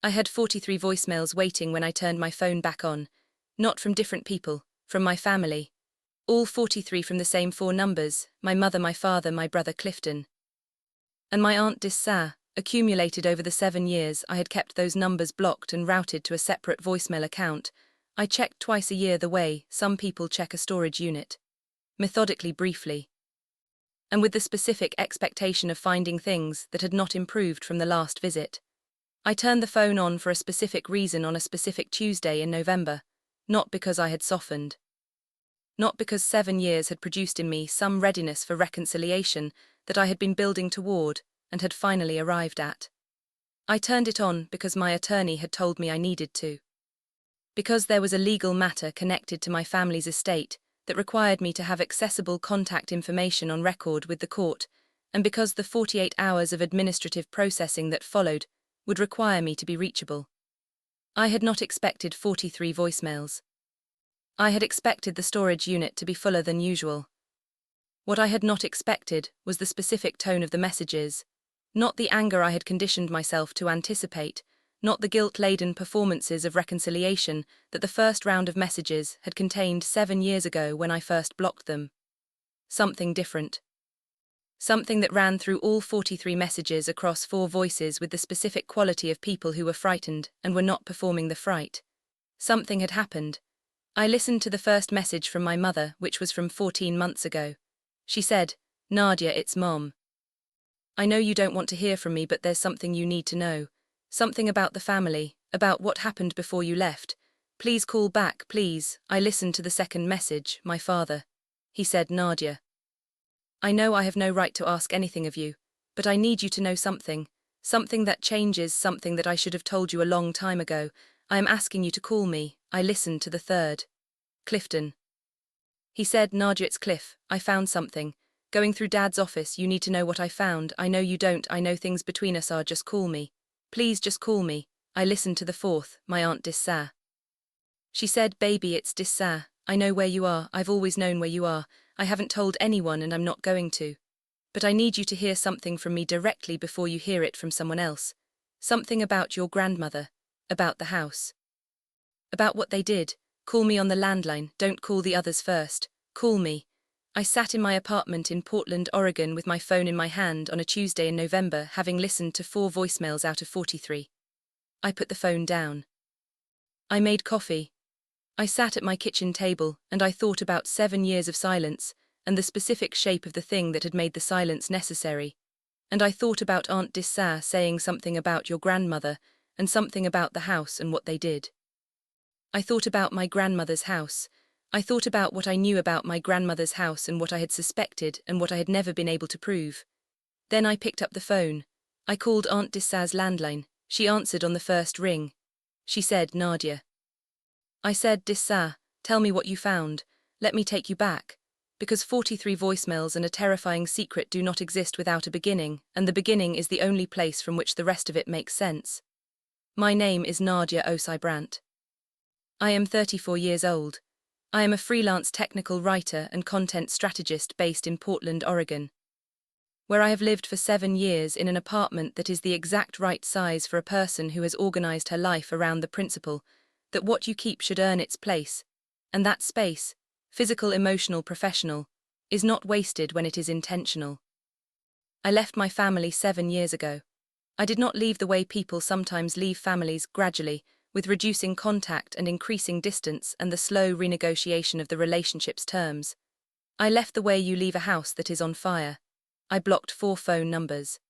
I had 43 voicemails waiting when I turned my phone back on. Not from different people, from my family. All 43 from the same four numbers: my mother, my father, my brother Clifton, and my aunt Dissa. Accumulated over the 7 years, I had kept those numbers blocked and routed to a separate voicemail account. I checked twice a year the way some people check a storage unit. Methodically, briefly. And with the specific expectation of finding things that had not improved from the last visit. I turned the phone on for a specific reason on a specific Tuesday in November, not because I had softened. Not because 7 years had produced in me some readiness for reconciliation that I had been building toward and had finally arrived at. I turned it on because my attorney had told me I needed to. Because there was a legal matter connected to my family's estate that required me to have accessible contact information on record with the court, and because the 48 hours of administrative processing that followed would require me to be reachable. I had not expected 43 voicemails. I had expected the storage unit to be fuller than usual. What I had not expected was the specific tone of the messages, not the anger I had conditioned myself to anticipate, not the guilt-laden performances of reconciliation that the first round of messages had contained 7 years ago when I first blocked them. Something different. Something that ran through all 43 messages across 4 voices with the specific quality of people who were frightened and were not performing the fright. Something had happened. I listened to the first message from my mother, which was from 14 months ago. She said, "Nadia, it's Mom. I know you don't want to hear from me, but there's something you need to know. Something about the family, about what happened before you left. Please call back, please." I listened to the second message, "My father." He said, "Nadia, I know I have no right to ask anything of you, but I need you to know something. Something that changes, something that I should have told you a long time ago. I am asking you to call me." I listened to the third. "Clifton." He said, "Nadia, it's Cliff. I found something. Going through Dad's office, you need to know what I found. I know you don't. I know things between us are. Just call me. Please just call me." I listened to the fourth, my Aunt Dissa. She said, "Baby, it's Dissa. I know where you are. I've always known where you are. I haven't told anyone and I'm not going to. But I need you to hear something from me directly before you hear it from someone else. Something about your grandmother. About the house. About what they did. Call me on the landline. Don't call the others first. Call me." I sat in my apartment in Portland, Oregon with my phone in my hand on a Tuesday in November, having listened to 4 voicemails out of 43. I put the phone down. I made coffee. I sat at my kitchen table and I thought about 7 years of silence and the specific shape of the thing that had made the silence necessary. And I thought about Aunt Dissa saying something about your grandmother and something about the house and what they did. I thought about my grandmother's house. I thought about what I knew about my grandmother's house and what I had suspected and what I had never been able to prove. Then I picked up the phone. I called Aunt Dissa's landline. She answered on the first ring. She said, "Nadia." I said, "Dissa, tell me what you found. Let me take you back." Because 43 voicemails and a terrifying secret do not exist without a beginning, and the beginning is the only place from which the rest of it makes sense. My name is Nadia Osei-Brandt. I am 34 years old. I am a freelance technical writer and content strategist based in Portland, Oregon, where I have lived for 7 years in an apartment that is the exact right size for a person who has organized her life around the principle that what you keep should earn its place, and that space, physical, emotional, professional, is not wasted when it is intentional. I left my family 7 years ago. I did not leave the way people sometimes leave families, gradually, with reducing contact and increasing distance and the slow renegotiation of the relationship's terms. I left the way you leave a house that is on fire. I blocked 4 phone numbers.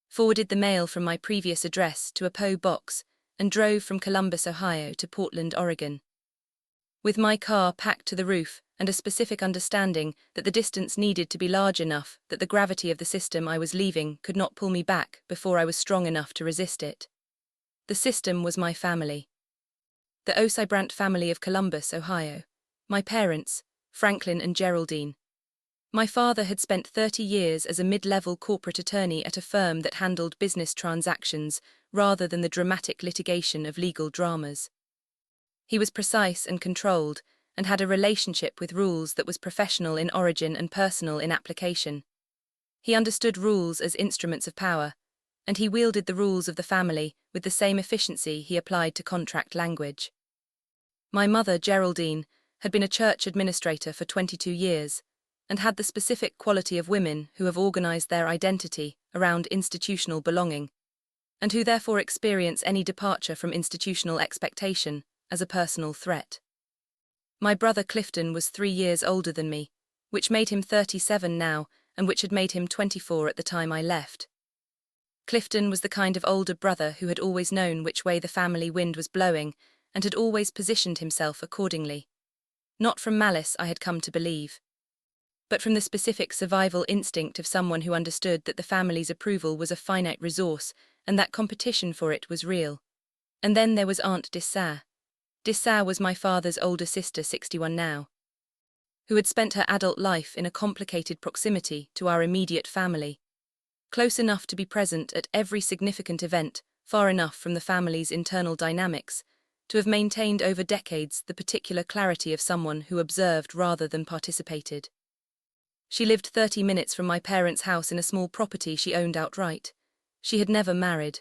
Forwarded the mail from my previous address to a P.O. box and drove from Columbus, Ohio to Portland, Oregon. With my car packed to the roof and a specific understanding that the distance needed to be large enough that the gravity of the system I was leaving could not pull me back before I was strong enough to resist it. The system was my family. The Osei-Brandt family of Columbus, Ohio. My parents, Franklin and Geraldine. My father had spent 30 years as a mid-level corporate attorney at a firm that handled business transactions rather than the dramatic litigation of legal dramas. He was precise and controlled, and had a relationship with rules that was professional in origin and personal in application. He understood rules as instruments of power, and he wielded the rules of the family with the same efficiency he applied to contract language. My mother, Geraldine, had been a church administrator for 22 years, and had the specific quality of women who have organized their identity around institutional belonging, and who therefore experience any departure from institutional expectation as a personal threat. My brother Clifton was 3 years older than me, which made him 37 now, and which had made him 24 at the time I left. Clifton was the kind of older brother who had always known which way the family wind was blowing, and had always positioned himself accordingly. Not from malice, I had come to believe, but from the specific survival instinct of someone who understood that the family's approval was a finite resource, and that competition for it was real. And then there was Aunt Dissat. Dissat was my father's older sister, 61 now, who had spent her adult life in a complicated proximity to our immediate family, close enough to be present at every significant event, far enough from the family's internal dynamics, to have maintained over decades the particular clarity of someone who observed rather than participated. She lived 30 minutes from my parents' house in a small property she owned outright. She had never married.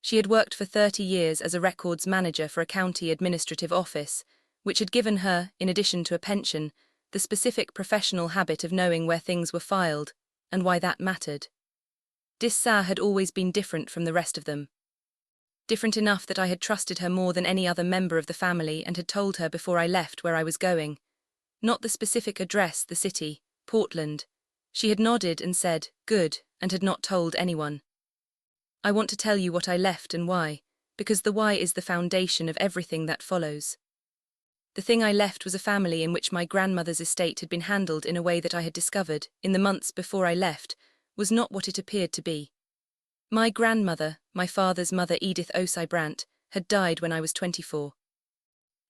She had worked for 30 years as a records manager for a county administrative office, which had given her, in addition to a pension, the specific professional habit of knowing where things were filed, and why that mattered. Dissat had always been different from the rest of them. Different enough that I had trusted her more than any other member of the family and had told her before I left where I was going. Not the specific address, the city, Portland. She had nodded and said, "Good," and had not told anyone. I want to tell you what I left and why, because the why is the foundation of everything that follows. The thing I left was a family in which my grandmother's estate had been handled in a way that I had discovered, in the months before I left, was not what it appeared to be. My grandmother, my father's mother Edith Osei Brandt, had died when I was 24.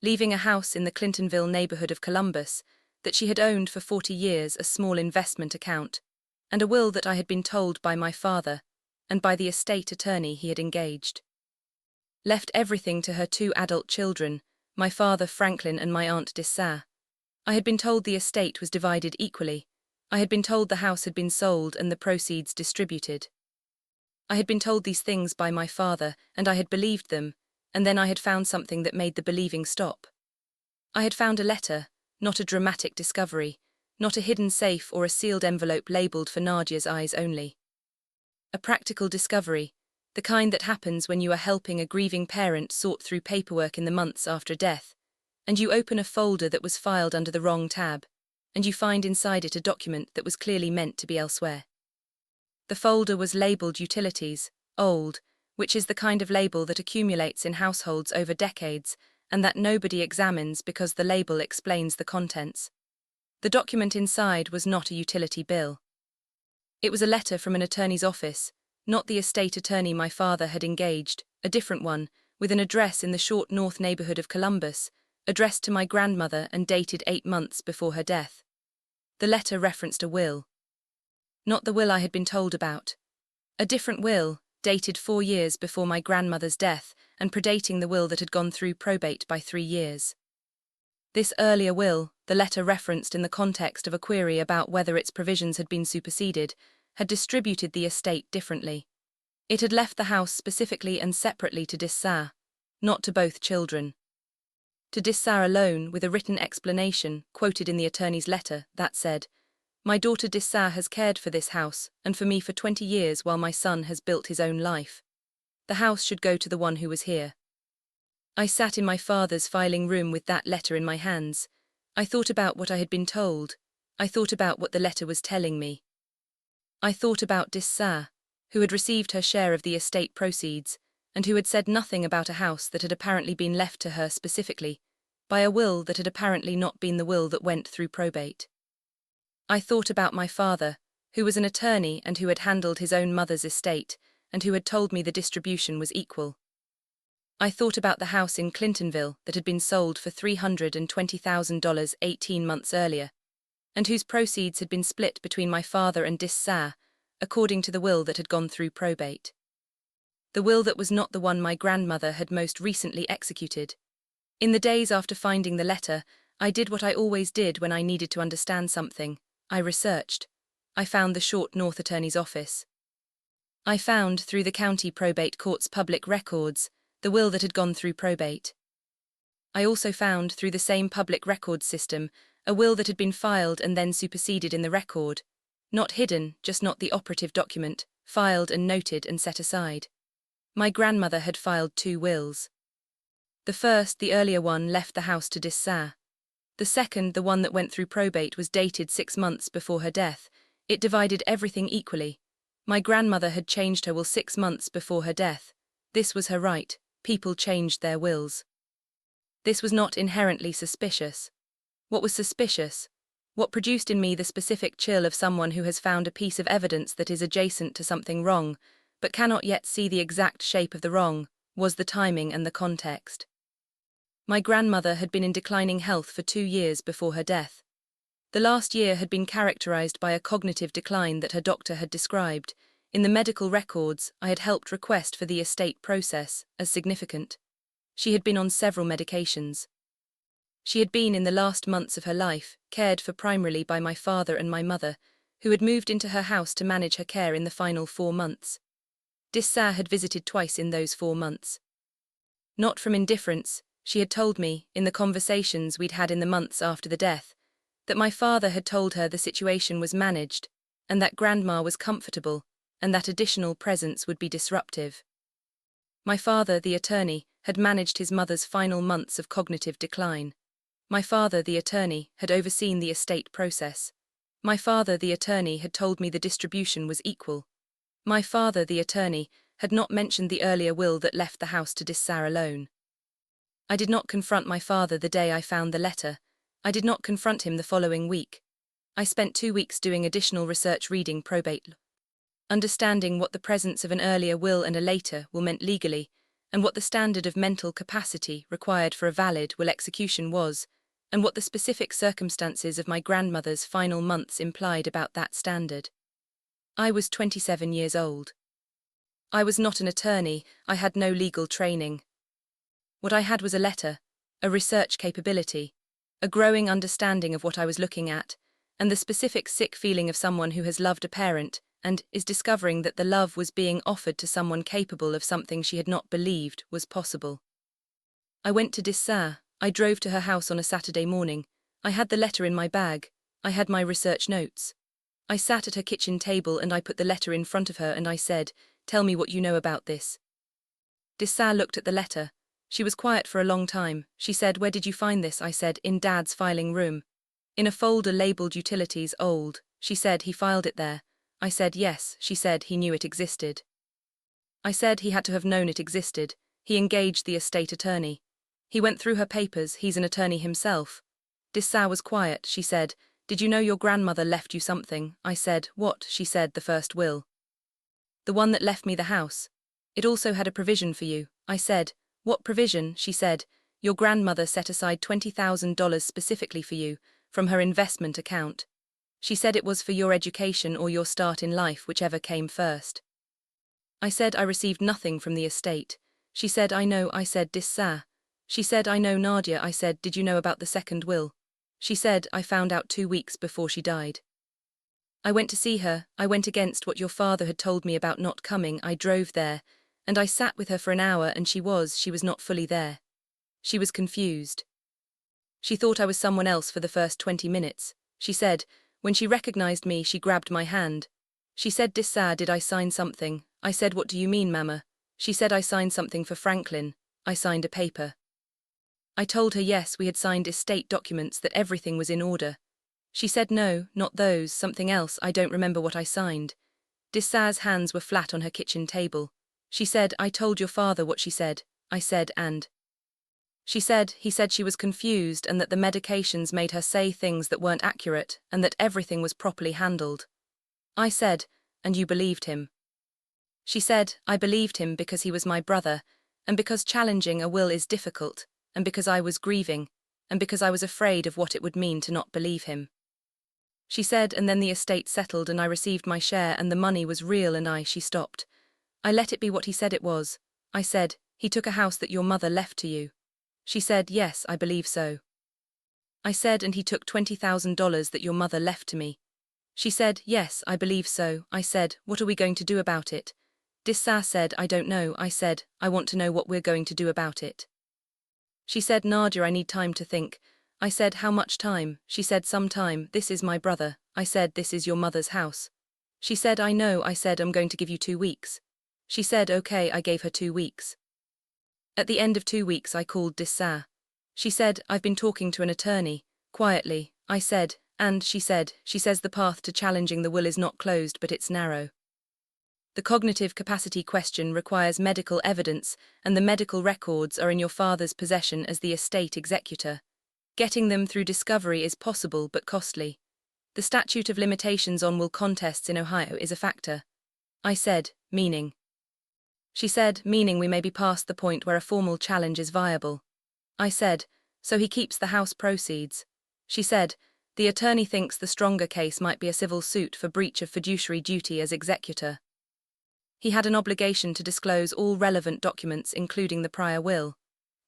Leaving a house in the Clintonville neighborhood of Columbus that she had owned for 40 years, a small investment account, and a will that I had been told by my father and by the estate attorney he had engaged. Left everything to her 2 adult children, my father Franklin and my aunt Dissat. I had been told the estate was divided equally. I had been told the house had been sold and the proceeds distributed. I had been told these things by my father, and I had believed them, and then I had found something that made the believing stop. I had found a letter, not a dramatic discovery, not a hidden safe or a sealed envelope labelled for Nadia's eyes only. A practical discovery, the kind that happens when you are helping a grieving parent sort through paperwork in the months after a death, and you open a folder that was filed under the wrong tab, and you find inside it a document that was clearly meant to be elsewhere. The folder was labelled Utilities, Old, which is the kind of label that accumulates in households over decades and that nobody examines because the label explains the contents. The document inside was not a utility bill. It was a letter from an attorney's office, not the estate attorney my father had engaged, a different one, with an address in the short north neighborhood of Columbus, addressed to my grandmother and dated 8 months before her death. The letter referenced a will. Not the will I had been told about. A different will, dated 4 years before my grandmother's death and predating the will that had gone through probate by 3 years. This earlier will, the letter referenced in the context of a query about whether its provisions had been superseded, had distributed the estate differently. It had left the house specifically and separately to Dissat, not to both children. To Dissat alone, with a written explanation, quoted in the attorney's letter, that said, "My daughter Dissat has cared for this house and for me for 20 years while my son has built his own life. The house should go to the one who was here." I sat in my father's filing room with that letter in my hands. I thought about what I had been told. I thought about what the letter was telling me. I thought about Dissat, who had received her share of the estate proceeds, and who had said nothing about a house that had apparently been left to her specifically, by a will that had apparently not been the will that went through probate. I thought about my father, who was an attorney and who had handled his own mother's estate, and who had told me the distribution was equal. I thought about the house in Clintonville that had been sold for $320,000 18 months earlier, and whose proceeds had been split between my father and Dissat, according to the will that had gone through probate. The will that was not the one my grandmother had most recently executed. In the days after finding the letter, I did what I always did when I needed to understand something. I researched. I found the short North attorney's office. I found, through the county probate court's public records, the will that had gone through probate. I also found, through the same public records system, a will that had been filed and then superseded in the record. Not hidden, just not the operative document, filed and noted and set aside. My grandmother had filed 2 wills. The first, the earlier one, left the house to Dissat. The second, the one that went through probate, was dated 6 months before her death. It divided everything equally. My grandmother had changed her will 6 months before her death. This was her right. People changed their wills. This was not inherently suspicious. What was suspicious? What produced in me the specific chill of someone who has found a piece of evidence that is adjacent to something wrong, but cannot yet see the exact shape of the wrong, was the timing and the context. My grandmother had been in declining health for 2 years before her death. The last year had been characterized by a cognitive decline that her doctor had described. In the medical records, I had helped request for the estate process as significant. She had been on several medications. She had been, in the last months of her life, cared for primarily by my father and my mother, who had moved into her house to manage her care in the final 4 months. Dissat had visited twice in those 4 months. Not from indifference, she had told me, in the conversations we'd had in the months after the death, that my father had told her the situation was managed, and that Grandma was comfortable, and that additional presence would be disruptive. My father, the attorney, had managed his mother's final months of cognitive decline. My father, the attorney, had overseen the estate process. My father, the attorney, had told me the distribution was equal. My father, the attorney, had not mentioned the earlier will that left the house to Dissat alone. I did not confront my father the day I found the letter. I did not confront him the following week. I spent 2 weeks doing additional research reading probate law, understanding what the presence of an earlier will and a later will meant legally, and what the standard of mental capacity required for a valid will execution was, and what the specific circumstances of my grandmother's final months implied about that standard. I was 27 years old. I was not an attorney, I had no legal training. What I had was a letter, a research capability, a growing understanding of what I was looking at, and the specific sick feeling of someone who has loved a parent and is discovering that the love was being offered to someone capable of something she had not believed was possible. I went to Dissat. I drove to her house on a Saturday morning. I had the letter in my bag. I had my research notes. I sat at her kitchen table and I put the letter in front of her and I said, "Tell me what you know about this." Dissat looked at the letter. She was quiet for a long time. She said, "Where did you find this?" I said, "In Dad's filing room." "In a folder labeled Utilities Old." She said, "He filed it there." I said, "Yes." She said, "He knew it existed." I said he had to have known it existed. He engaged the estate attorney. He went through her papers, he's an attorney himself. Dissat was quiet. She said, "Did you know your grandmother left you something?" I said, "What?" She said, "The first will. The one that left me the house. It also had a provision for you." I said, "What provision?" She said, "Your grandmother set aside $20,000 specifically for you, from her investment account. She said it was for your education or your start in life, whichever came first." I said, "I received nothing from the estate." She said, "I know." I said, "Dissat." She said, "I know Nadia." I said, "Did you know about the second will?" She said, "I found out 2 weeks before she died." I went to see her. I went against what your father had told me about not coming. I drove there, and I sat with her for an hour and she was not fully there. She was confused. She thought I was someone else for the first 20 minutes. She said, when she recognized me, she grabbed my hand. She said, "Dissat, did I sign something?" I said, "What do you mean, Mama?" She said, "I signed something for Franklin. I signed a paper." I told her yes, we had signed estate documents, that everything was in order. She said, "No, not those, something else, I don't remember what I signed." Dissat's hands were flat on her kitchen table. She said, "I told your father what she said." I said, "And?" She said, "He said she was confused and that the medications made her say things that weren't accurate and that everything was properly handled." I said, "And you believed him?" She said, "I believed him because he was my brother, and because challenging a will is difficult, and because I was grieving, and because I was afraid of what it would mean to not believe him." She said, "And then the estate settled and I received my share and the money was real and she stopped. I let it be what he said it was." I said, "He took a house that your mother left to you." She said, "Yes, I believe so." I said, "And he took $20,000 that your mother left to me." She said, "Yes, I believe so." I said, "What are we going to do about it?" Dissa said, I don't know. I said, I want to know what we're going to do about it. She said, Nadia, I need time to think. I said, how much time? She said, some time. This is my brother. I said, this is your mother's house. She said, I know. I said, I'm going to give you 2 weeks. She said, okay. I gave her 2 weeks. At the end of 2 weeks I called Dissa. She said, I've been talking to an attorney. Quietly, I said, and she says the path to challenging the will is not closed but it's narrow. The cognitive capacity question requires medical evidence, and the medical records are in your father's possession as the estate executor. Getting them through discovery is possible but costly. The statute of limitations on will contests in Ohio is a factor. I said, meaning. She said, meaning we may be past the point where a formal challenge is viable. I said, so he keeps the house proceeds. She said, the attorney thinks the stronger case might be a civil suit for breach of fiduciary duty as executor. He had an obligation to disclose all relevant documents, including the prior will.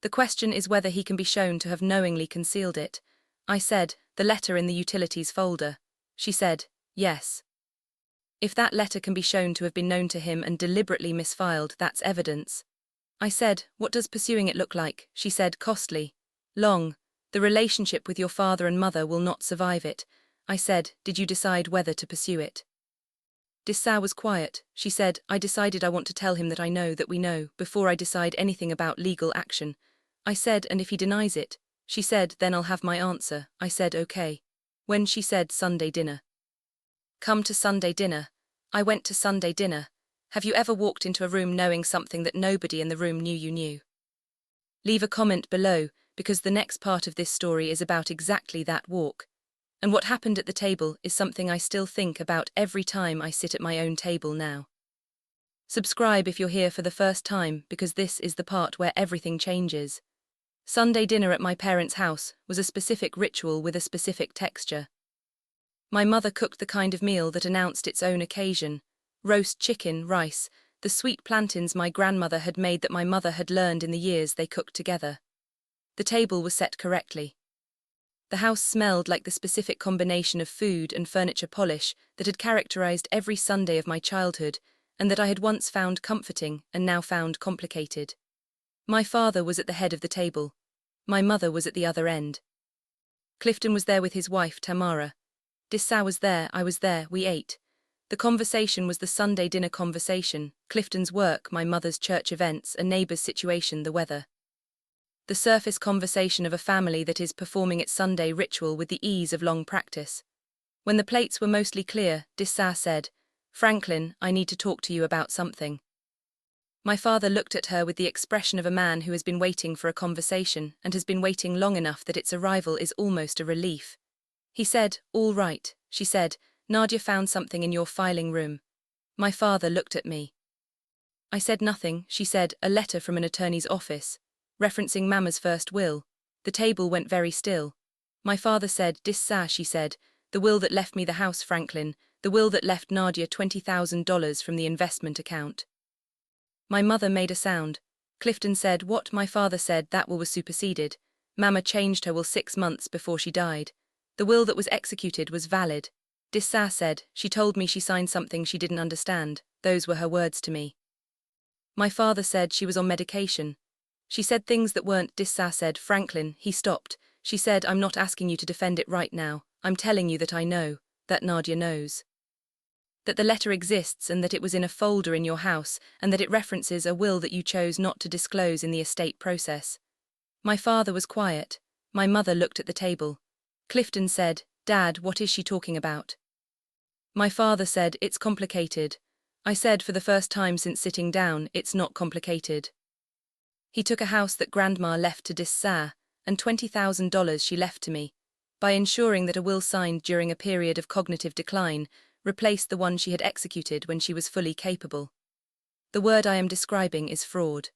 The question is whether he can be shown to have knowingly concealed it. I said, the letter in the utilities folder. She said, yes. If that letter can be shown to have been known to him and deliberately misfiled, that's evidence. I said, what does pursuing it look like? She said, costly. Long. The relationship with your father and mother will not survive it. I said, did you decide whether to pursue it? Dissa was quiet. She said, I decided I want to tell him that I know that we know, before I decide anything about legal action. I said, and if he denies it? She said, then I'll have my answer. I said, okay. When? She said, Sunday dinner. Come to Sunday dinner. I went to Sunday dinner. Have you ever walked into a room knowing something that nobody in the room knew you knew? Leave a comment below, because the next part of this story is about exactly that walk. And what happened at the table is something I still think about every time I sit at my own table now. Subscribe if you're here for the first time, because this is the part where everything changes. Sunday dinner at my parents' house was a specific ritual with a specific texture. My mother cooked the kind of meal that announced its own occasion: roast chicken, rice, the sweet plantains my grandmother had made that my mother had learned in the years they cooked together. The table was set correctly. The house smelled like the specific combination of food and furniture polish that had characterized every Sunday of my childhood, and that I had once found comforting and now found complicated. My father was at the head of the table. My mother was at the other end. Clifton was there with his wife, Tamara. Dissa was there, I was there, we ate. The conversation was the Sunday dinner conversation: Clifton's work, my mother's church events, a neighbor's situation, the weather. The surface conversation of a family that is performing its Sunday ritual with the ease of long practice. When the plates were mostly clear, Dissa said, Franklin, I need to talk to you about something. My father looked at her with the expression of a man who has been waiting for a conversation and has been waiting long enough that its arrival is almost a relief. He said, all right. She said, Nadia found something in your filing room. My father looked at me. I said nothing. She said, a letter from an attorney's office, referencing Mama's first will. The table went very still. My father said, Dissa, she said, the will that left me the house, Franklin, the will that left Nadia $20,000 from the investment account. My mother made a sound. Clifton said, what? My father said, that will was superseded. Mama changed her will 6 months before she died. The will that was executed was valid. Dissa said, she told me she signed something she didn't understand. Those were her words to me. My father said she was on medication. She said things that weren't. Dissa said, Franklin, he stopped. She said, I'm not asking you to defend it right now. I'm telling you that I know, that Nadia knows. That the letter exists and that it was in a folder in your house and that it references a will that you chose not to disclose in the estate process. My father was quiet. My mother looked at the table. Clifton said, Dad, what is she talking about? My father said, it's complicated. I said for the first time since sitting down, it's not complicated. He took a house that Grandma left to Dissa, and $20,000 she left to me, by ensuring that a will signed during a period of cognitive decline replaced the one she had executed when she was fully capable. The word I am describing is fraud.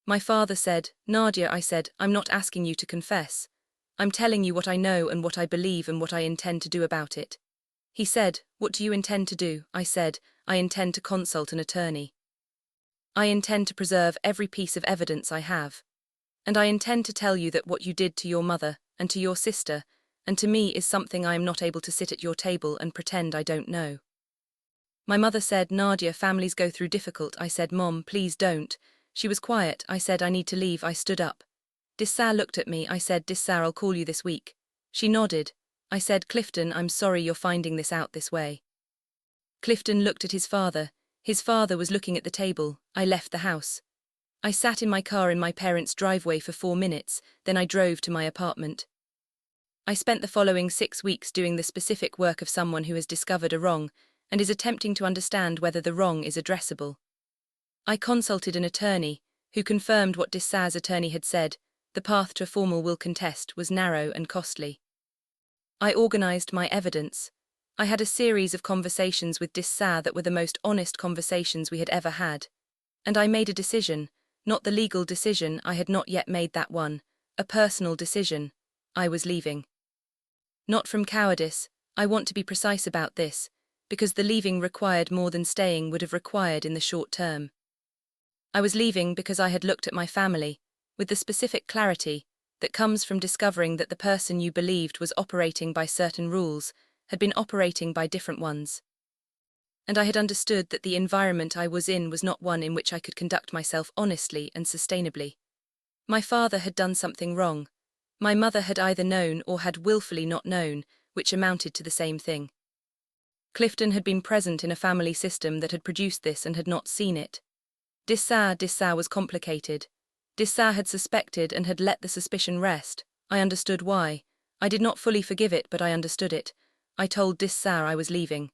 My father said, Nadia, I said, I'm not asking you to confess. I'm telling you what I know and what I believe and what I intend to do about it. He said, what do you intend to do? I said, I intend to consult an attorney. I intend to preserve every piece of evidence I have. And I intend to tell you that what you did to your mother and to your sister and to me is something I am not able to sit at your table and pretend I don't know. My mother said, Nadia, families go through difficult. I said, Mom, please don't. She was quiet. I said, I need to leave. I stood up. Dissar looked at me. I said, Dissar, I'll call you this week. She nodded. I said, Clifton, I'm sorry you're finding this out this way. Clifton looked at his father. His father was looking at the table. I left the house. I sat in my car in my parents' driveway for 4 minutes, then I drove to my apartment. I spent the following 6 weeks doing the specific work of someone who has discovered a wrong and is attempting to understand whether the wrong is addressable. I consulted an attorney, who confirmed what Dissar's attorney had said: the path to a formal will contest was narrow and costly. I organized my evidence. I had a series of conversations with Dissar that were the most honest conversations we had ever had. And I made a decision, not the legal decision. I had not yet made that one, a personal decision. I was leaving. Not from cowardice, I want to be precise about this, because the leaving required more than staying would have required in the short term. I was leaving because I had looked at my family, with the specific clarity that comes from discovering that the person you believed was operating by certain rules had been operating by different ones. And I had understood that the environment I was in was not one in which I could conduct myself honestly and sustainably. My father had done something wrong. My mother had either known or had willfully not known, which amounted to the same thing. Clifton had been present in a family system that had produced this and had not seen it. Dissar was complicated. Dissar had suspected and had let the suspicion rest. I understood why. I did not fully forgive it, but I understood it. I told Dissar I was leaving.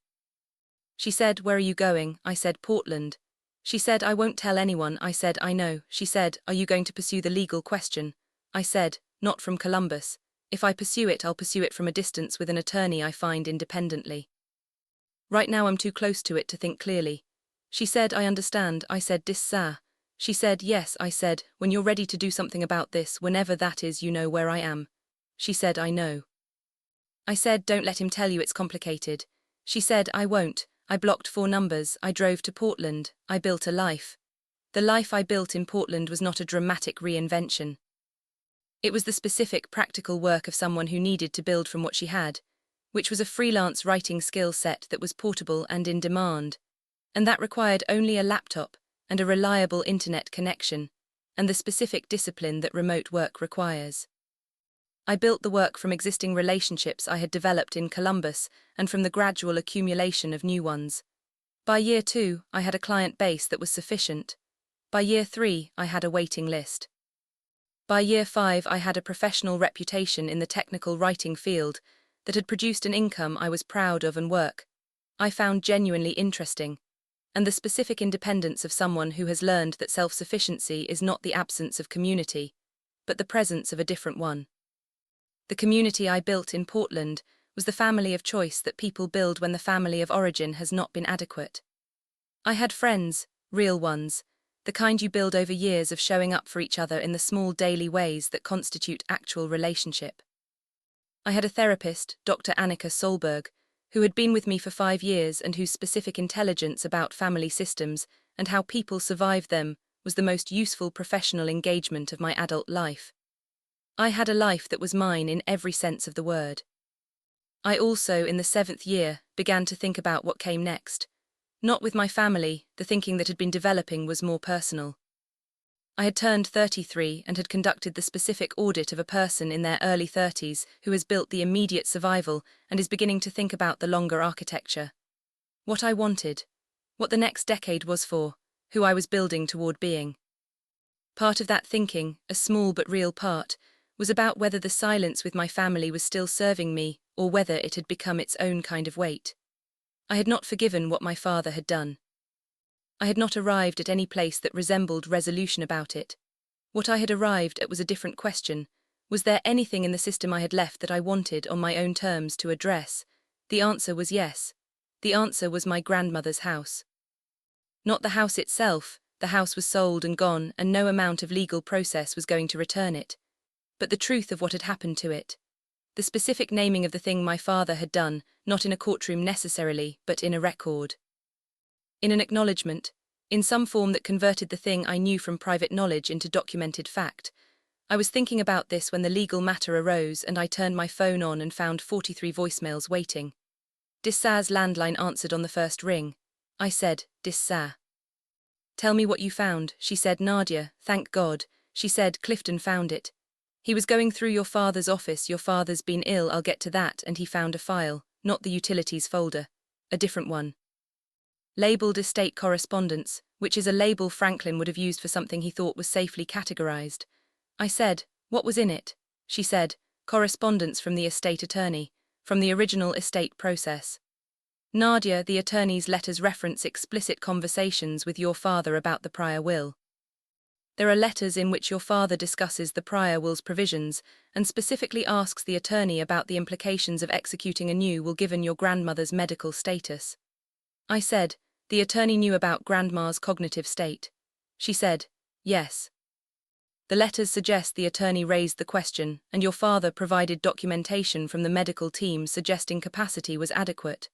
She said, Where are you going? I said, Portland. She said, I won't tell anyone. I said, I know. She said, Are you going to pursue the legal question? I said, Not from Columbus. If I pursue it, I'll pursue it from a distance with an attorney I find independently. Right now I'm too close to it to think clearly. She said, I understand. I said, Dissar. She said, Yes. I said, When you're ready to do something about this, whenever that is, you know where I am. She said, I know. I said, Don't let him tell you it's complicated. She said, I won't. I blocked 4 numbers. I drove to Portland. I built a life. The life I built in Portland was not a dramatic reinvention. It was the specific practical work of someone who needed to build from what she had, which was a freelance writing skill set that was portable and in demand, and that required only a laptop and a reliable internet connection, and the specific discipline that remote work requires. I built the work from existing relationships I had developed in Columbus and from the gradual accumulation of new ones. By year 2, I had a client base that was sufficient. By year 3, I had a waiting list. By year 5, I had a professional reputation in the technical writing field that had produced an income I was proud of and work I found genuinely interesting, and the specific independence of someone who has learned that self-sufficiency is not the absence of community, but the presence of a different one. The community I built in Portland was the family of choice that people build when the family of origin has not been adequate. I had friends, real ones, the kind you build over years of showing up for each other in the small daily ways that constitute actual relationship. I had a therapist, Dr. Annika Solberg, who had been with me for 5 years and whose specific intelligence about family systems and how people survive them was the most useful professional engagement of my adult life. I had a life that was mine in every sense of the word. I also, in the 7th year, began to think about what came next. Not with my family, the thinking that had been developing was more personal. I had turned 33 and had conducted the specific audit of a person in their early 30s who has built the immediate survival and is beginning to think about the longer architecture. What I wanted, what the next decade was for, who I was building toward being. Part of that thinking, a small but real part, was about whether the silence with my family was still serving me or whether it had become its own kind of weight. I had not forgiven what my father had done. I had not arrived at any place that resembled resolution about it. What I had arrived at was a different question. Was there anything in the system I had left that I wanted, on my own terms, to address? The answer was yes. The answer was my grandmother's house. Not the house itself. The house was sold and gone, and no amount of legal process was going to return it. But the truth of what had happened to it. The specific naming of the thing my father had done, not in a courtroom necessarily, but in a record. In an acknowledgement, in some form that converted the thing I knew from private knowledge into documented fact. I was thinking about this when the legal matter arose and I turned my phone on and found 43 voicemails waiting. Dissar's landline answered on the first ring. I said, Dis-sa. Tell me what you found, she said. Nadia, thank God, she said, Clifton found it. He was going through your father's office, your father's been ill, I'll get to that, and he found a file, not the utilities folder, a different one. Labeled estate correspondence, which is a label Franklin would have used for something he thought was safely categorized. I said, what was in it? She said, correspondence from the estate attorney, from the original estate process. Nadia, the attorney's letters reference explicit conversations with your father about the prior will. There are letters in which your father discusses the prior will's provisions and specifically asks the attorney about the implications of executing a new will given your grandmother's medical status. I said, the attorney knew about grandma's cognitive state. She said, yes. The letters suggest the attorney raised the question, and your father provided documentation from the medical team suggesting capacity was adequate.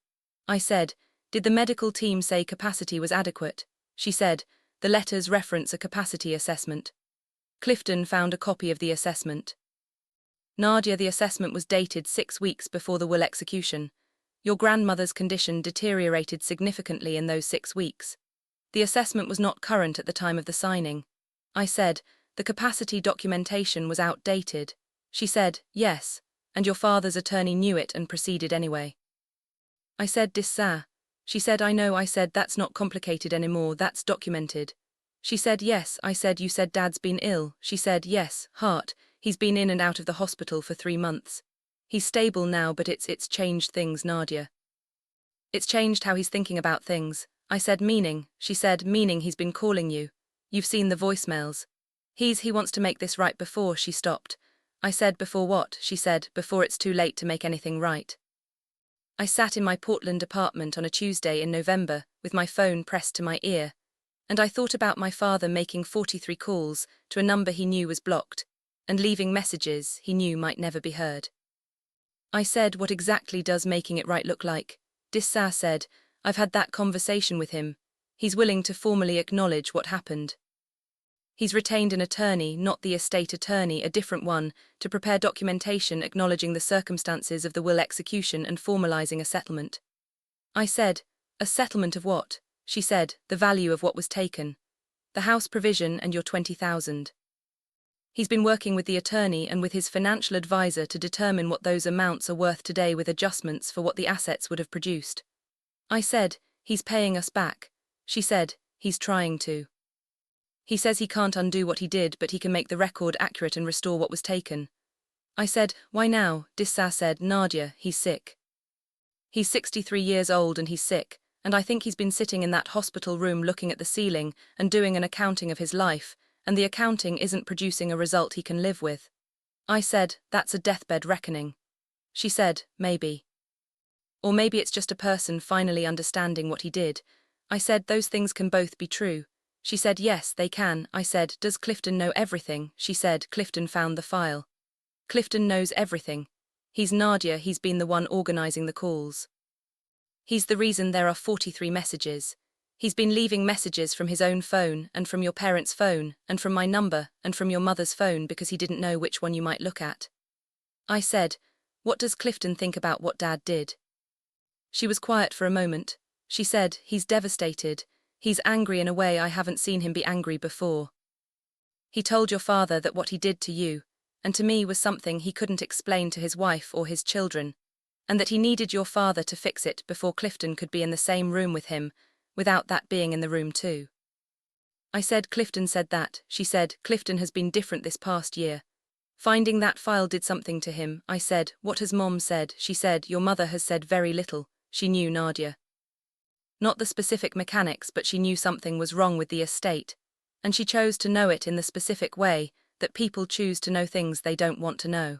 I said, did the medical team say capacity was adequate? She said, the letters reference a capacity assessment. Clifton found a copy of the assessment. Nadia, the assessment was dated 6 weeks before the will execution. Your grandmother's condition deteriorated significantly in those 6 weeks. The assessment was not current at the time of the signing. I said, the capacity documentation was outdated. She said, yes, and your father's attorney knew it and proceeded anyway. I said, Dis-sa. She said, I know. I said, that's not complicated anymore, that's documented. She said, yes. I said, you said Dad's been ill. She said, yes, heart, he's been in and out of the hospital for 3 months. He's stable now, but it's changed things, Nadia. It's changed how he's thinking about things. I said, meaning? She said, meaning he's been calling you. You've seen the voicemails. He wants to make this right before. She stopped. I said, before what? She said, before it's too late to make anything right. I sat in my Portland apartment on a Tuesday in November with my phone pressed to my ear, and I thought about my father making 43 calls to a number he knew was blocked, and leaving messages he knew might never be heard. I said, what exactly does making it right look like? Dis-sa said, I've had that conversation with him. He's willing to formally acknowledge what happened. He's retained an attorney, not the estate attorney, a different one, to prepare documentation acknowledging the circumstances of the will execution and formalizing a settlement. I said, a settlement of what? She said, the value of what was taken. The house provision and your 20,000. He's been working with the attorney and with his financial advisor to determine what those amounts are worth today with adjustments for what the assets would have produced. I said, he's paying us back. She said, he's trying to. He says he can't undo what he did, but he can make the record accurate and restore what was taken. I said, why now? Dis-sa said, Nadia, he's sick. He's 63 years old and he's sick, and I think he's been sitting in that hospital room looking at the ceiling and doing an accounting of his life, and the accounting isn't producing a result he can live with. I said, that's a deathbed reckoning. She said, maybe. Or maybe it's just a person finally understanding what he did. I said, those things can both be true. She said, yes, they can. I said, does Clifton know everything? She said, Clifton found the file. Clifton knows everything. He's Nadia, he's been the one organizing the calls. He's the reason there are 43 messages. He's been leaving messages from his own phone and from your parents' phone and from my number and from your mother's phone because he didn't know which one you might look at. I said, what does Clifton think about what Dad did? She was quiet for a moment. She said, he's devastated. He's angry in a way I haven't seen him be angry before. He told your father that what he did to you, and to me, was something he couldn't explain to his wife or his children, and that he needed your father to fix it before Clifton could be in the same room with him, without that being in the room too. I said, Clifton said that. She said, Clifton has been different this past year. Finding that file did something to him. I said, what has Mom said? She said, your mother has said very little. She knew Nadia. Not the specific mechanics, but she knew something was wrong with the estate, and she chose to know it in the specific way that people choose to know things they don't want to know.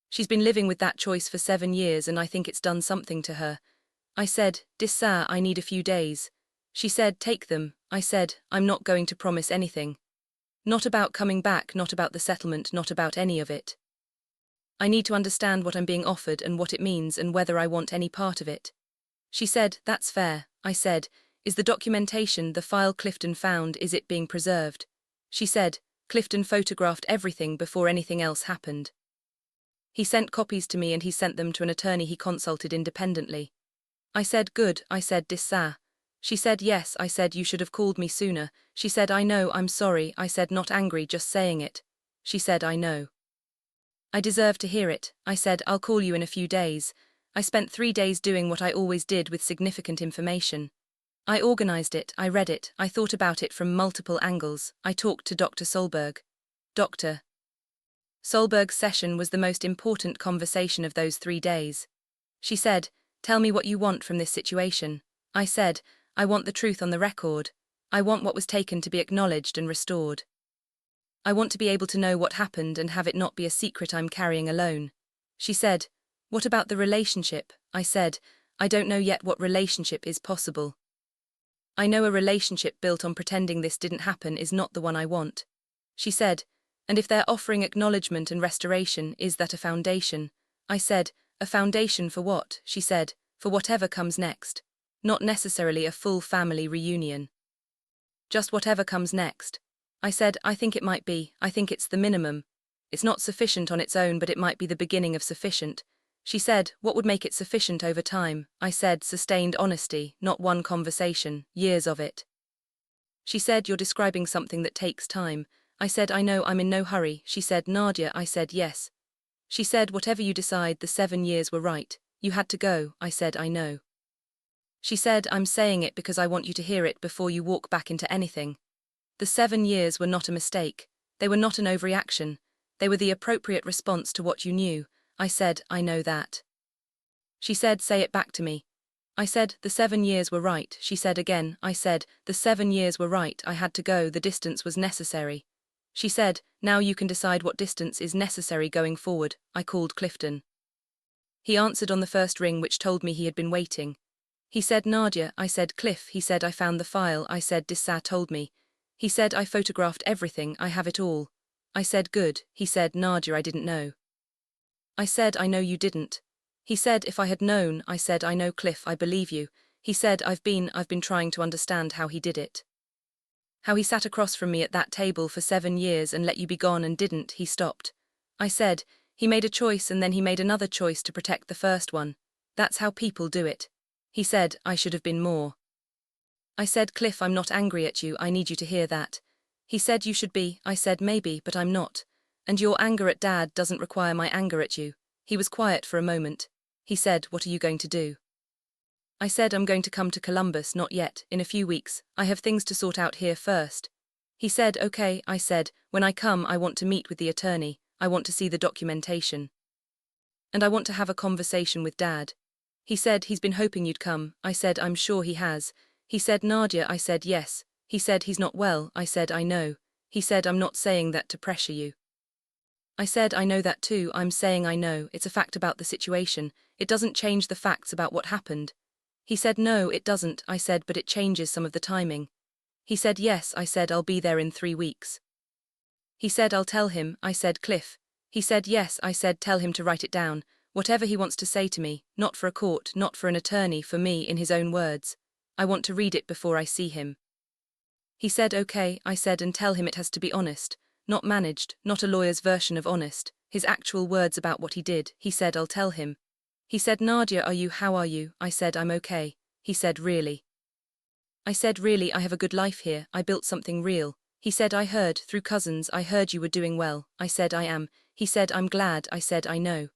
She's been living with that choice for 7 years, and I think it's done something to her. I said, Dis-sa, I need a few days. She said, take them. I said, I'm not going to promise anything. Not about coming back, not about the settlement, not about any of it. I need to understand what I'm being offered and what it means and whether I want any part of it. She said, that's fair. I said, is the documentation, the file Clifton found, is it being preserved? She said, Clifton photographed everything before anything else happened. He sent copies to me and he sent them to an attorney he consulted independently. I said, good. I said, Dis-sa. She said, yes. I said, you should have called me sooner. She said, I know, I'm sorry. I said, not angry, just saying it. She said, I know. I deserve to hear it. I said, I'll call you in a few days. I spent 3 days doing what I always did with significant information. I organized it, I read it, I thought about it from multiple angles. I talked to Dr. Solberg. Dr. Solberg's session was the most important conversation of those 3 days. She said, tell me what you want from this situation. I said, I want the truth on the record. I want what was taken to be acknowledged and restored. I want to be able to know what happened and have it not be a secret I'm carrying alone. She said, what about the relationship? I said, I don't know yet what relationship is possible. I know a relationship built on pretending this didn't happen is not the one I want. She said, and if they're offering acknowledgement and restoration, is that a foundation? I said, a foundation for what? She said, for whatever comes next. Not necessarily a full family reunion. Just whatever comes next. I said, I think it might be, I think it's the minimum. It's not sufficient on its own, but it might be the beginning of sufficient. She said, what would make it sufficient over time? I said, sustained honesty, not one conversation, years of it. She said, you're describing something that takes time. I said, I know, I'm in no hurry. She said, Nadia. I said, yes. She said, whatever you decide, the 7 years were right. You had to go. I said, I know. She said, I'm saying it because I want you to hear it before you walk back into anything. The 7 years were not a mistake. They were not an overreaction. They were the appropriate response to what you knew. I said, I know that. She said, say it back to me. I said, the 7 years were right. She said again. I said, the 7 years were right. I had to go. The distance was necessary. She said, now you can decide what distance is necessary going forward. I called Clifton. He answered on the first ring, which told me he had been waiting. He said, Nadia. I said, Cliff. He said, I found the file. I said, Dissa told me. He said, I photographed everything. I have it all. I said, good. He said, Nadia, I didn't know. I said, I know you didn't. He said, if I had known. I said, I know, Cliff, I believe you. He said, I've been trying to understand how he did it. How he sat across from me at that table for 7 years and let you be gone and didn't. He stopped. I said, he made a choice and then he made another choice to protect the first one. That's how people do it. He said, I should have been more. I said, Cliff, I'm not angry at you. I need you to hear that. He said, you should be. I said, maybe, but I'm not. And your anger at Dad doesn't require my anger at you. He was quiet for a moment. He said, what are you going to do? I said, I'm going to come to Columbus. Not yet, in a few weeks. I have things to sort out here first. He said, okay. I said, when I come, I want to meet with the attorney. I want to see the documentation. And I want to have a conversation with Dad. He said, he's been hoping you'd come. I said, I'm sure he has. He said, Nadia. I said, yes. He said, he's not well. I said, I know. He said, I'm not saying that to pressure you. I said, I know that too. I'm saying I know. It's a fact about the situation. It doesn't change the facts about what happened. He said, no, it doesn't. I said, but it changes some of the timing. He said, yes. I said, I'll be there in 3 weeks. He said, I'll tell him. I said, Cliff. He said, yes. I said, tell him to write it down. Whatever he wants to say to me, not for a court, not for an attorney, for me, in his own words. I want to read it before I see him. He said, okay. I said, and tell him it has to be honest, not managed, not a lawyer's version of honest, his actual words about what he did. He said, I'll tell him. He said, Nadia, how are you? I said, I'm okay. He said, really? I said, really, I have a good life here. I built something real. He said, I heard, through cousins, I heard you were doing well. I said, I am. He said, I'm glad. I said, I know.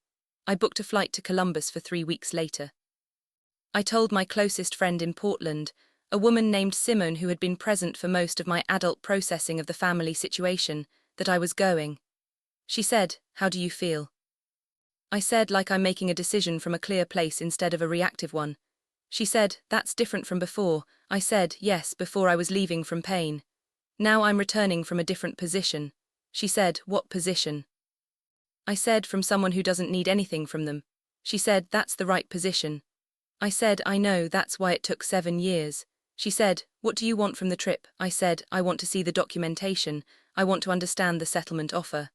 I booked a flight to Columbus for 3 weeks later. I told my closest friend in Portland, a woman named Simone who had been present for most of my adult processing of the family situation, that I was going. She said, how do you feel? I said, like I'm making a decision from a clear place instead of a reactive one. She said, that's different from before. I said, yes, before I was leaving from pain. Now I'm returning from a different position. She said, what position? I said, from someone who doesn't need anything from them. She said, that's the right position. I said, I know, that's why it took 7 years. She said, what do you want from the trip? I said, I want to see the documentation. I want to understand the settlement offer.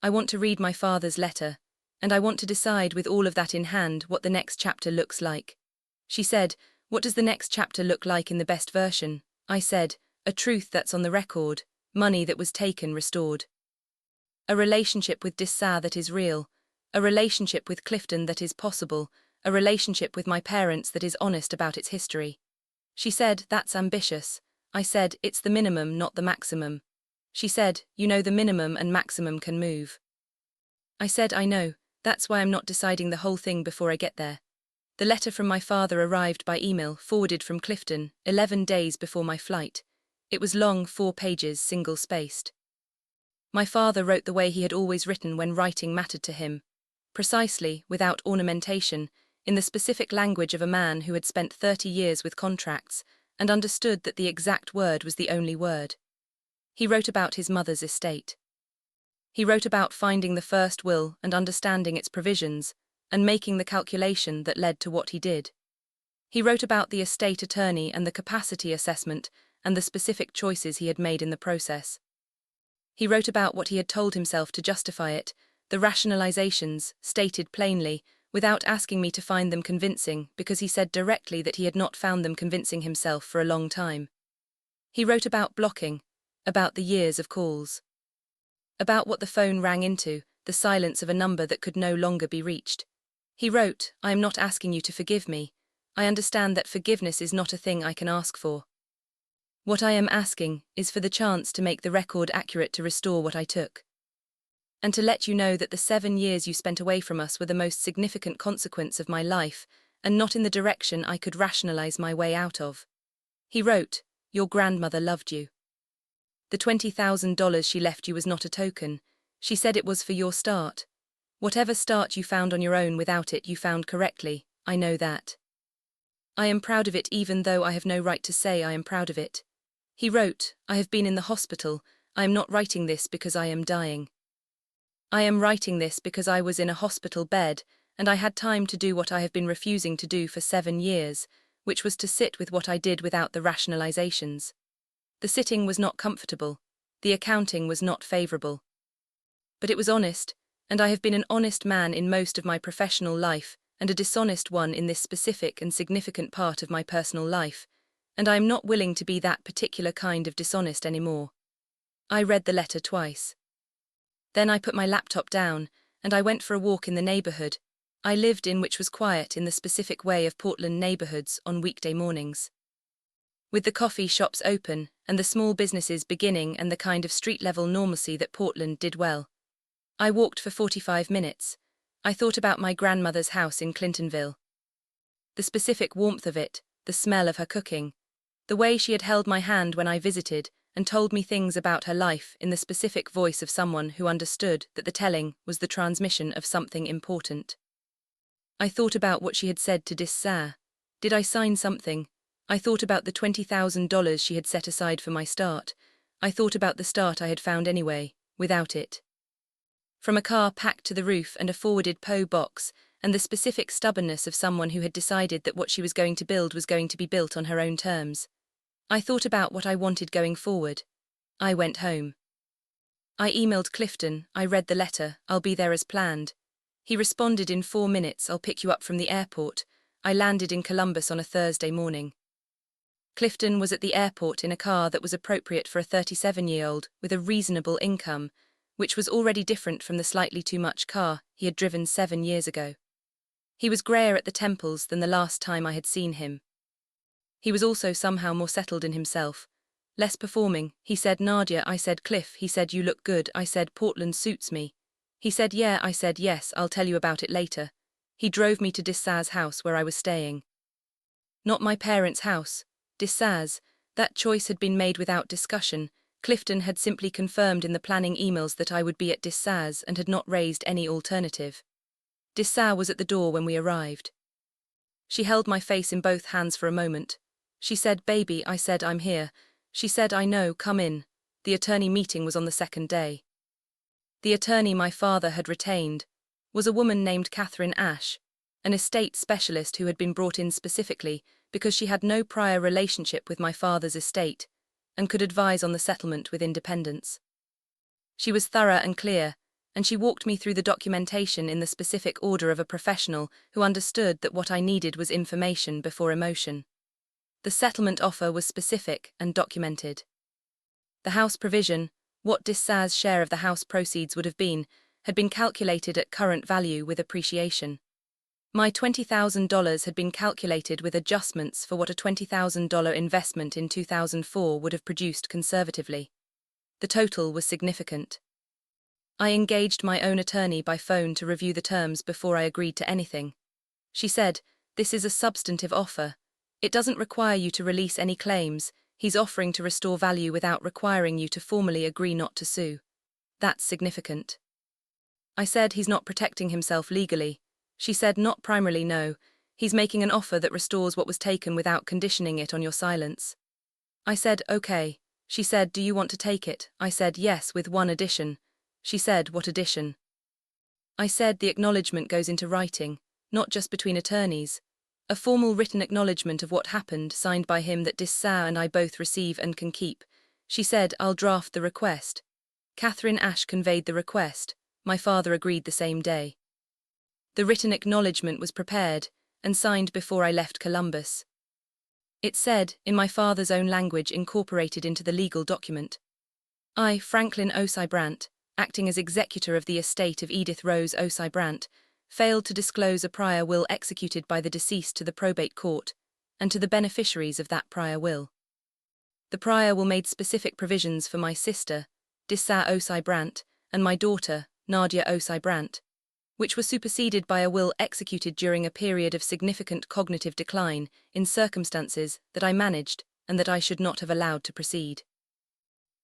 I want to read my father's letter. And I want to decide with all of that in hand what the next chapter looks like. She said, what does the next chapter look like in the best version? I said, a truth that's on the record, money that was taken restored. A relationship with Dissa that is real, a relationship with Clifton that is possible, a relationship with my parents that is honest about its history. She said, "That's ambitious." I said, "It's the minimum, not the maximum." She said, "You know the minimum and maximum can move." I said, "I know, that's why I'm not deciding the whole thing before I get there." The letter from my father arrived by email, forwarded from Clifton, 11 days before my flight. It was long, 4 pages, single-spaced. My father wrote the way he had always written when writing mattered to him. Precisely, without ornamentation, in the specific language of a man who had spent 30 years with contracts and understood that the exact word was the only word. He wrote about his mother's estate. He wrote about finding the first will and understanding its provisions, and making the calculation that led to what he did. He wrote about the estate attorney and the capacity assessment and the specific choices he had made in the process. He wrote about what he had told himself to justify it, the rationalizations, stated plainly, without asking me to find them convincing, because he said directly that he had not found them convincing himself for a long time. He wrote about blocking, about the years of calls, about what the phone rang into, the silence of a number that could no longer be reached. He wrote, "I am not asking you to forgive me. I understand that forgiveness is not a thing I can ask for. What I am asking is for the chance to make the record accurate to restore what I took. And to let you know that the 7 years you spent away from us were the most significant consequence of my life, and not in the direction I could rationalize my way out of." He wrote, "Your grandmother loved you. The $20,000 she left you was not a token. She said it was for your start. Whatever start you found on your own without it you found correctly, I know that. I am proud of it even though I have no right to say I am proud of it." He wrote, "I have been in the hospital. I am not writing this because I am dying. I am writing this because I was in a hospital bed, and I had time to do what I have been refusing to do for 7 years, which was to sit with what I did without the rationalizations. The sitting was not comfortable. The accounting was not favorable. But it was honest, and I have been an honest man in most of my professional life, and a dishonest one in this specific and significant part of my personal life, and I am not willing to be that particular kind of dishonest anymore." I read the letter twice. Then I put my laptop down, and I went for a walk in the neighborhood I lived in, which was quiet in the specific way of Portland neighborhoods on weekday mornings. With the coffee shops open, and the small businesses beginning and the kind of street-level normalcy that Portland did well. I walked for 45 minutes. I thought about my grandmother's house in Clintonville. The specific warmth of it, the smell of her cooking, the way she had held my hand when I visited and told me things about her life in the specific voice of someone who understood that the telling was the transmission of something important. I thought about what she had said to Dissar. Did I sign something? I thought about the $20,000 she had set aside for my start. I thought about the start I had found anyway, without it. From a car packed to the roof and a forwarded PO box, and the specific stubbornness of someone who had decided that what she was going to build was going to be built on her own terms. I thought about what I wanted going forward. I went home. I emailed Clifton, I read the letter, "I'll be there as planned." He responded in 4 minutes, "I'll pick you up from the airport." I landed in Columbus on a Thursday morning. Clifton was at the airport in a car that was appropriate for a 37-year-old with a reasonable income, which was already different from the slightly too much car he had driven 7 years ago. He was greyer at the temples than the last time I had seen him. He was also somehow more settled in himself. Less performing. He said, "Nadia." I said, "Cliff." He said, "You look good." I said, "Portland suits me." He said, "Yeah." I said, "Yes, I'll tell you about it later." He drove me to Dissar's house where I was staying. Not my parents' house. Dissar's. That choice had been made without discussion. Clifton had simply confirmed in the planning emails that I would be at Dissar's and had not raised any alternative. Dissar was at the door when we arrived. She held my face in both hands for a moment. She said, "Baby." I said, "I'm here." She said, "I know, come in." The attorney meeting was on the second day. The attorney my father had retained was a woman named Catherine Ash, an estate specialist who had been brought in specifically because she had no prior relationship with my father's estate and could advise on the settlement with independence. She was thorough and clear, and she walked me through the documentation in the specific order of a professional who understood that what I needed was information before emotion. The settlement offer was specific and documented. The house provision, what Dissar's share of the house proceeds would have been, had been calculated at current value with appreciation. My $20,000 had been calculated with adjustments for what a $20,000 investment in 2004 would have produced conservatively. The total was significant. I engaged my own attorney by phone to review the terms before I agreed to anything. She said, "This is a substantive offer. It doesn't require you to release any claims. He's offering to restore value without requiring you to formally agree not to sue. That's significant." I said, "He's not protecting himself legally." She said, "Not primarily, no. He's making an offer that restores what was taken without conditioning it on your silence." I said, "Okay." She said, "Do you want to take it?" I said, "Yes, with one addition." She said, "What addition?" I said, "The acknowledgement goes into writing, not just between attorneys. A formal written acknowledgement of what happened, signed by him, that Dissau and I both receive and can keep." She said, "I'll draft the request." Catherine Ashe conveyed the request. My father agreed the same day. The written acknowledgement was prepared and signed before I left Columbus. It said, in my father's own language incorporated into the legal document, "I, Franklin Osei Brandt, acting as executor of the estate of Edith Rose Osei Brandt, failed to disclose a prior will executed by the deceased to the probate court and to the beneficiaries of that prior will. The prior will made specific provisions for my sister, Dissau Osei Brandt, and my daughter, Nadia Osei Brandt, which were superseded by a will executed during a period of significant cognitive decline in circumstances that I managed and that I should not have allowed to proceed.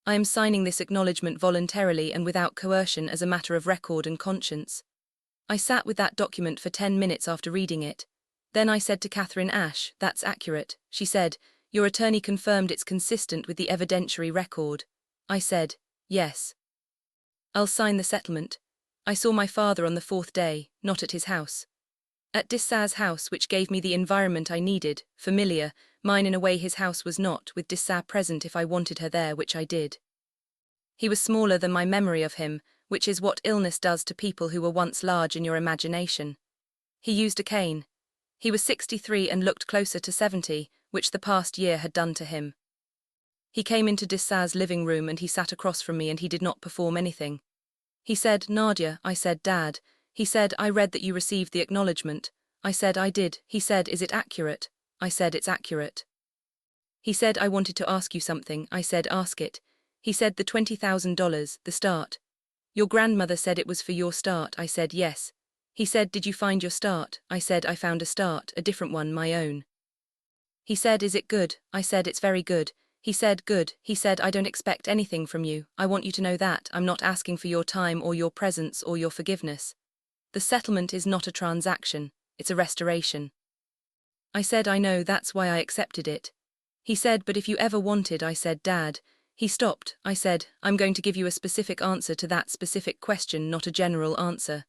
I am signing this acknowledgement voluntarily and without coercion as a matter of record and conscience." I sat with that document for 10 minutes after reading it. Then I said to Catherine Ashe, "That's accurate." She said, "Your attorney confirmed it's consistent with the evidentiary record." I said, "Yes." "I'll sign the settlement." I saw my father on the 4th day, not at his house. At Dissau's house, which gave me the environment I needed, familiar, mine in a way his house was not, with Dissau present if I wanted her there, which I did. He was smaller than my memory of him, which is what illness does to people who were once large in your imagination. He used a cane. He was 63 and looked closer to 70, which the past year had done to him. He came into Dissau's living room and he sat across from me and he did not perform anything. He said, "Nadia." I said, "Dad." He said, "I read that you received the acknowledgement." I said, "I did." He said, "Is it accurate?" I said, "It's accurate." He said, "I wanted to ask you something." I said, "Ask it." He said, "The $20,000, the start. Your grandmother said it was for your start." I said, "Yes." He said, "Did you find your start?" I said, "I found a start, a different one, my own." He said, "Is it good?" I said, "It's very good." He said, "Good." He said, "I don't expect anything from you. I want you to know that. I'm not asking for your time or your presence or your forgiveness. The settlement is not a transaction, it's a restoration." I said, "I know, that's why I accepted it." He said, "But if you ever wanted." I said, "Dad." He stopped. I said, "I'm going to give you a specific answer to that specific question, not a general answer."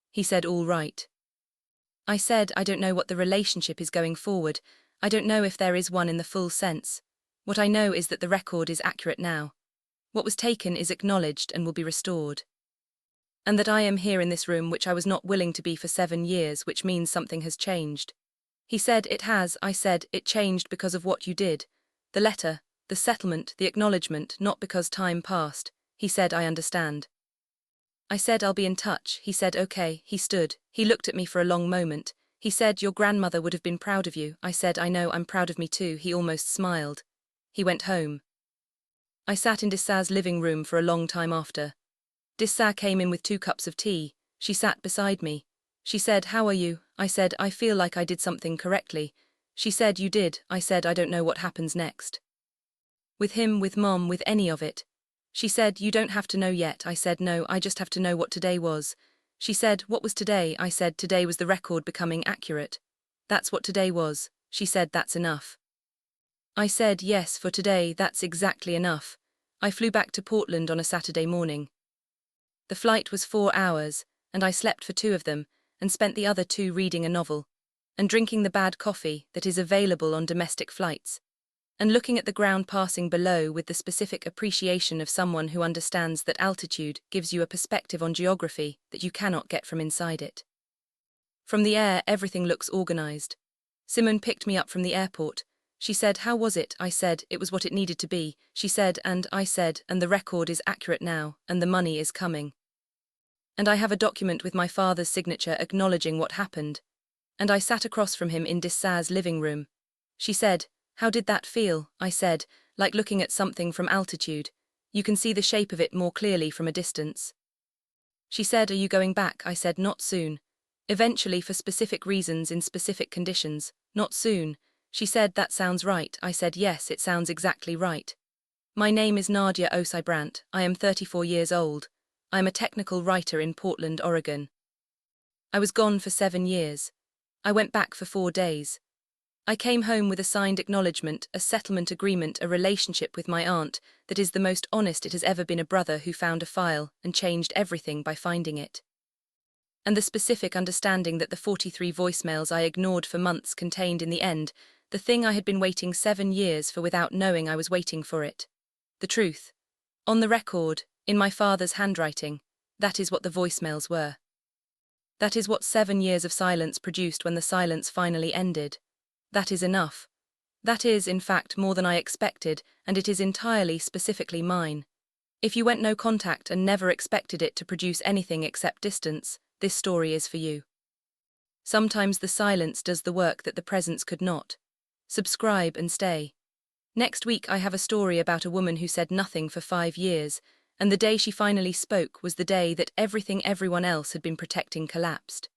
He said, "All right." I said, "I don't know what the relationship is going forward. I don't know if there is one in the full sense. What I know is that the record is accurate now. What was taken is acknowledged and will be restored. And that I am here in this room, which I was not willing to be for 7 years, which means something has changed." He said, "It has." I said, "It changed because of what you did. The letter, the settlement, the acknowledgement, not because time passed." He said, "I understand." I said, "I'll be in touch." He said, "Okay." He stood. He looked at me for a long moment. He said, "Your grandmother would have been proud of you." I said, "I know, I'm proud of me too." He almost smiled. He went home. I sat in Dissau's living room for a long time after. Dissau came in with 2 cups of tea. She sat beside me. She said, "How are you?" I said, "I feel like I did something correctly." She said, "You did." I said, "I don't know what happens next. With him, with Mom, with any of it." She said, "You don't have to know yet." I said, "No, I just have to know what today was." She said, "What was today?" I said, "Today was the record becoming accurate. That's what today was." She said, "That's enough." I said, "Yes, for today, that's exactly enough." I flew back to Portland on a Saturday morning. The flight was 4 hours, and I slept for 2 of them, and spent the other 2 reading a novel, and drinking the bad coffee that is available on domestic flights, and looking at the ground passing below with the specific appreciation of someone who understands that altitude gives you a perspective on geography that you cannot get from inside it. From the air, everything looks organized. Simone picked me up from the airport. She said, "How was it?" I said, "It was what it needed to be." She said, and I said, "And the record is accurate now, and the money is coming. And I have a document with my father's signature acknowledging what happened. and I sat across from him in Dissaz's living room. She said, "How did that feel?" I said, "Like looking at something from altitude. You can see the shape of it more clearly from a distance." She said, "Are you going back?" I said, "Not soon. Eventually, for specific reasons in specific conditions, not soon." She said, "That sounds right." I said, "Yes, it sounds exactly right." My name is Nadia Osei Brandt. I am 34 years old. I am a technical writer in Portland, Oregon. I was gone for 7 years. I went back for 4 days. I came home with a signed acknowledgement, a settlement agreement, a relationship with my aunt that is the most honest it has ever been, a brother who found a file and changed everything by finding it. And the specific understanding that the 43 voicemails I ignored for months contained in the end, the thing I had been waiting 7 years for without knowing I was waiting for it. The truth. On the record, in my father's handwriting, that is what the voicemails were. That is what 7 years of silence produced when the silence finally ended. That is enough. That is, in fact, more than I expected, and it is entirely, specifically mine. If you went no contact and never expected it to produce anything except distance, this story is for you. Sometimes the silence does the work that the presence could not. Subscribe and stay. Next week I have a story about a woman who said nothing for 5 years, and the day she finally spoke was the day that everything everyone else had been protecting collapsed.